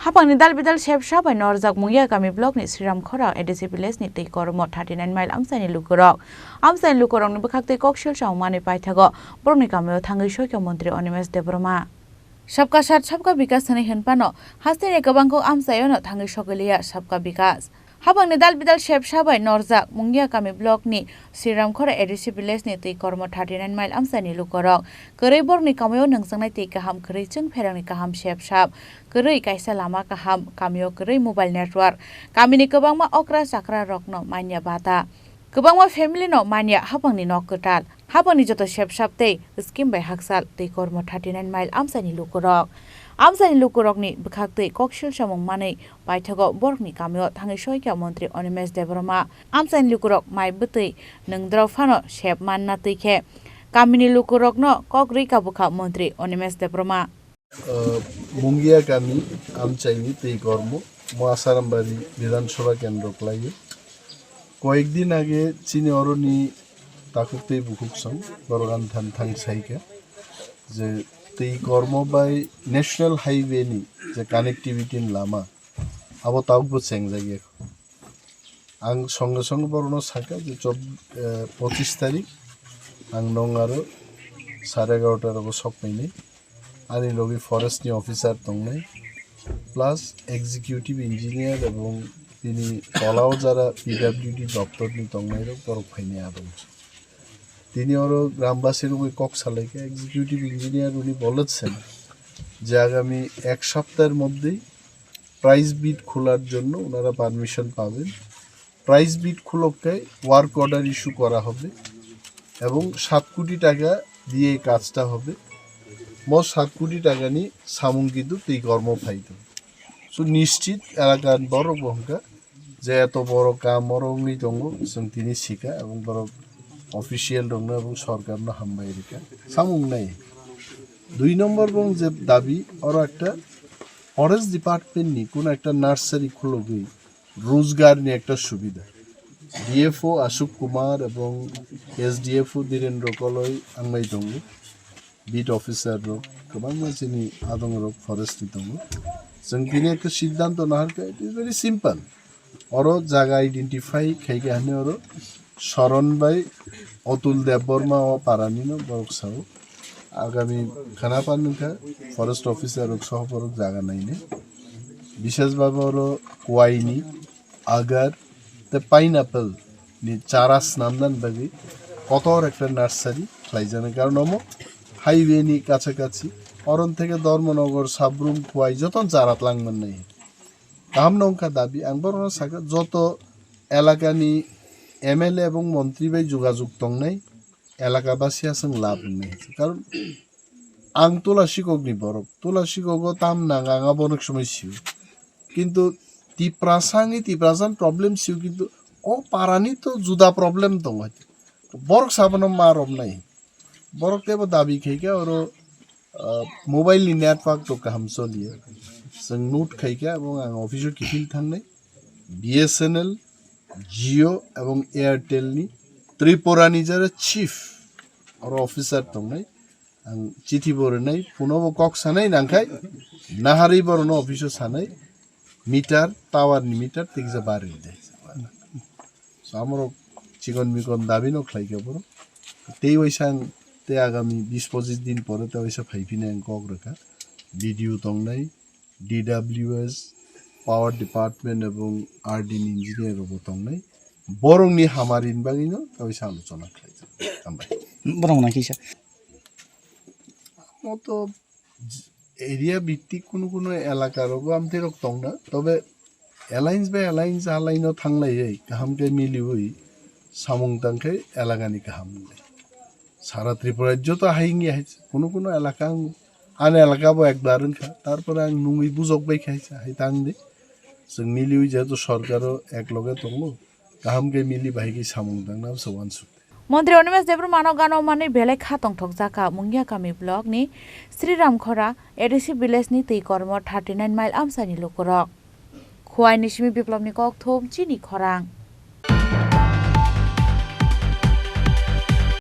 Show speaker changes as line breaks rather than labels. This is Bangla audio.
Haphangni Dalbidal Sebsab by Norjak Mungiakami Blockni Sriram Khora ADC Village ni Twi Kormo 39 mile Amchaini Lukurok. Amchaini Lukurokni Bwkhaktwi Koksilsamung mani Paithago Bohrokni Kamio thangwi Mantri Animesh Debbarma. Sabka sat sabka bikas thani henpano hasteni kabangko amchaiono thangwi sogolia sabka bikas. Haphangni Dalbidal Sebsab by Norjak Mungiakami Blockni Sriram Khora ADC Village ni Twi Kormo 39 mile Amchaini Lukurok. Korei Bohrokni Kamio nangsangnai twi kaham korei Khorangni kaham Sebsab. Korei kaisa lama kaham Kamio korei mobile network. Kamini kabangma okra sakra rokno manya bata. Kabangma family no manya Haphangni no kotal. Haphangni joto Sebsab tei scheme by haksal Twi Kormo 39 mile Amchaini Lukurok. Amchaini Lukurokni Bwkhaktwi Koksilsamung mani Paithago Bohrokni Kamio thangwi Mantri Animesh Debbarma. Amchaini Lukurok mai bwtwi nungdraw phano sep manna twijkhe. Kamini Lukurok no kokri kabukha Mantri Animesh Debbarma.
Mungiakami Amchaini Twi Kormo Asarambari বিধানসভা কেন্দ্র ক্লাইয়ে কয়েকদিন আগে চিনি অরণি তাকুতে বুকুকসং বরগান থান সাইকা যে Twi Kormo বাই ন্যাশনাল হাইওয়ে নি যে কানেক্টিভিটি লামা আবো তাউবো চেংজাগি আং সঙ্গে সঙ্গে বরনো সাকা যে 25 তারিখ আং নং আরো 11:30টার অবো সকাইনি আনি লবি ফরেস্ট নি অফিসার তংনাই প্লাস এক্সিকিউটিভ ইঞ্জিনিয়ার এবং তিনি তলাও যারা পিডব্লিউডি দপ্তর নি তংনাইরো বড় ফাইনি আদম তিনি ওরো গ্রামবাসীর ওই কক্সালাইকে এক্সিকিউটিভ ইঞ্জিনিয়ার উনি বলেছেন যে আগামী এক সপ্তাহের মধ্যেই প্রাইস বিড খোলার জন্য ওনারা পারমিশন পাবেন প্রাইস বিড খুলকে ওয়ার্ক অর্ডার ইস্যু করা হবে এবং 7 কোটি টাকা দিয়ে এই কাজটা হবে মোট 7 কোটি টাকা নি সামুং কিন্তু Twi Kormo ফাইতো সো নিশ্চিত এলাকার বড় বহকা যে এত বড় কাম মরংনি দঙ্গ जों তিনি শিখা এবং বড় অফিশিয়াল দঙ্গ এবং সরকারনো হামবাইরিকা সামুং নাই 2 নম্বর বং যে দাবি আর একটা ফরেস্ট ডিপার্টমেন্ট নি কোন একটা নার্সারি খুলগই রোজগার নি একটা সুবিধা ডিএফও আশুক কুমার এবং এসডিএফও ধীরেন্দ্র কলই আংমাই দঙ্গ বিট অফিসার রক গোबां मानसिनि आदं रक फरेस्ट दङ जों बिनि একটা সিদ্ধান্ত নাহারকা ইট ইজ ভেরি সিম্পল অরো জায়গা আইডেন্টিফাই খাইগে হানে অরো শরণ বাই অতুল দেববর্মা ও পারানিনো বরকসাও আগামী খানাপানুকা ফরেস্ট অফিসার রক সহপরক জায়গা নাইনে বিশেষভাবে অরো কোয়াইনি আগার তে পাইনাপল নি চারা স্নান্দান বাগি কতর একটা নার্সারি খাইজানে কারণ অমো হাইওয়ে নি কাছাকাছি অরণ থেকে ধর্মনগর সাবরুম খুয়াই যতন চারাত লাংমান নাই কাম নংকা দাবি আংবরন সাকা যত এলাকানি এমএলএ এবং মন্ত্রী বাই যোগাযোগ তং নাই এলাকাবাসী আসং লাভ নাই কারণ আং তুলাসিকগনি বরক তুলাসিকগ তাম নাঙা বনক সময় সিউ কিন্তু তিপ্রাসান প্রবলেম সিউ কিন্তু ও পারানি তো জুদা প্রবলেম দং বরক সাবন মারব নাই বরক তেব দাবি খাইকা और मोबाइल नि नेटवर्क तो काम चलिए जों नोट खाइका এবং आं अफिसआव किफिल थांनाय बिएसएनएल जिओ এবং एयरटेल नि त्रिपुरा नि जरा चीफ और अफिसर दंनाय आं चिठी बरनाय पुनव कक सानाय नांखाय नाहारि बरनो अफिसआव सानाय मिटार टावर नि मिटार तिगजा बारि दे सामरो चिकन मिकन दाबि न खाइका बर तेई वैसां ते आगामी 20-25 दिन परे त वैसा फाइफिने अंक रखा ভিডিও তংনাই ডিডব্লিউএস পাওয়ার ডিপার্টমেন্ট এবং আরডি ইঞ্জিনিয়ার রব তংনাই বরংনি হামারিন বাগিনো তৈসা আলোচনা খাইছে আমরা
বরং না কিসা
মতো এরিয়া ভিত্তিক কোন এলাকার রব আমতে রক তংনা তবে অ্যালায়েন্স বাই অ্যালায়েন্স আলাইনো থাংলাই কাহামকে মিলিবই সামুং তাংকে এলাকানি কাহাম সারা ত্রিপুরা যত হাইঙ্গি হাইছে কোন এলাকা আন এলাকা বো একবার খা তারপরে আং নুই বুজক বাই খাইছে হাই তাং দে जों মিলিউই যেহেতু সরকারও এক লগে তংলো কাহামকে মিলি ভাইকি সামুং দাংনা সওয়ানসু
Mantri Animesh Debbarma no Ganao mani belek khatong thokjaka Mungiakami Blockni Sriram Khora ADC Village ni Twi Kormo 39 mile Amchaini Lukurok Khwai nisimi biplobni kokthom Chini Khorang